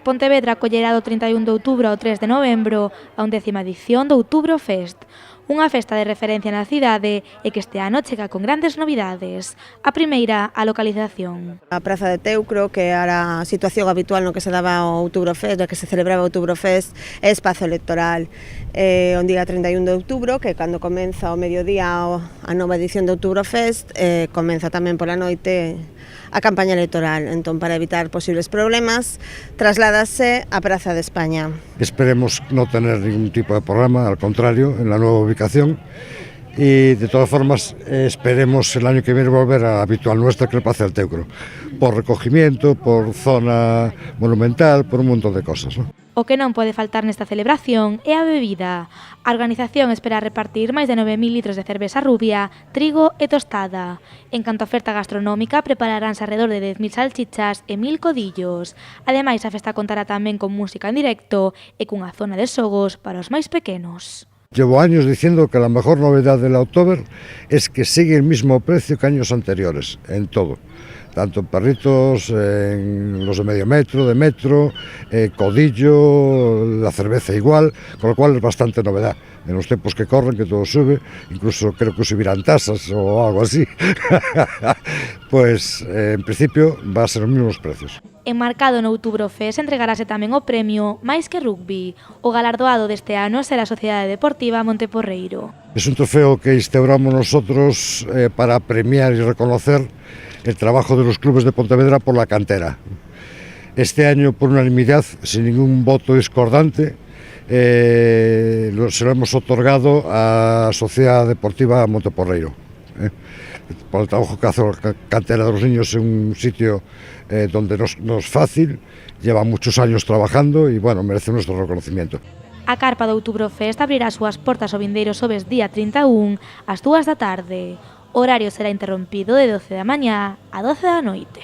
Pontevedra acollerá do 31 de outubro ao 3 de novembro a 11ª edición do Outubrofest, unha festa de referencia na cidade e que este ano chega con grandes novidades. A primeira, a localización. A Praza de Teucro, que era a situación habitual no que se daba o Outubrofest, no que se celebraba o Outubrofest, é espazo electoral. O día 31 de outubro, que cando comeza o mediodía a nova edición do Outubrofest, comeza tamén pola noite a campaña electoral. Entón, para evitar posibles problemas, trasládase á Praza de España. Esperemos no tener ningún tipo de problema, al contrario, en la nueva ubicación. Y de todas formas esperemos el año que viene volver a la habitual nuestra, que es el Plaza del Teucro, por recogimiento, por zona monumental, por un montón de cosas, ¿no? O que non pode faltar nesta celebración é a bebida. A organización espera repartir máis de 9.000 litros de cerveza rubia, trigo e tostada. En canto a oferta gastronómica, prepararánse alrededor de 10.000 salchichas e 1.000 codillos. Ademais, a festa contará tamén con música en directo e cunha zona de xogos para os máis pequenos. Llevo años diciendo que la mejor novedad del Oktober es que sigue el mismo precio que años anteriores, en todo. Tanto en perritos, en los de medio metro, de metro, codillo, la cerveza igual, con lo cual es bastante novedad. En los tiempos que corren, que todo sube, incluso creo que subirán tasas o algo así, pues en principio va a ser los mismos precios. Enmarcado no Outubrofest entregarase tamén o premio Máis que Rugby. O galardoado deste ano será a Sociedade Deportiva Monteporreiro. Es un trofeo que instauramos nosotros para premiar y reconocer el trabajo de los clubes de Pontevedra por la cantera. Este año, por unanimidad, sin ningún voto discordante, se lo hemos otorgado a Sociedad Deportiva Monteporreiro. Por el trabajo que hace la cantera de los niños en un sitio donde no es fácil, lleva muchos años trabajando y bueno, merece nuestro reconocimiento. A carpa do Outubrofest abrirá as súas portas o vindeiro xoves día 31 ás 2 da tarde. O horario será interrompido de 12 da mañá a 12 da noite.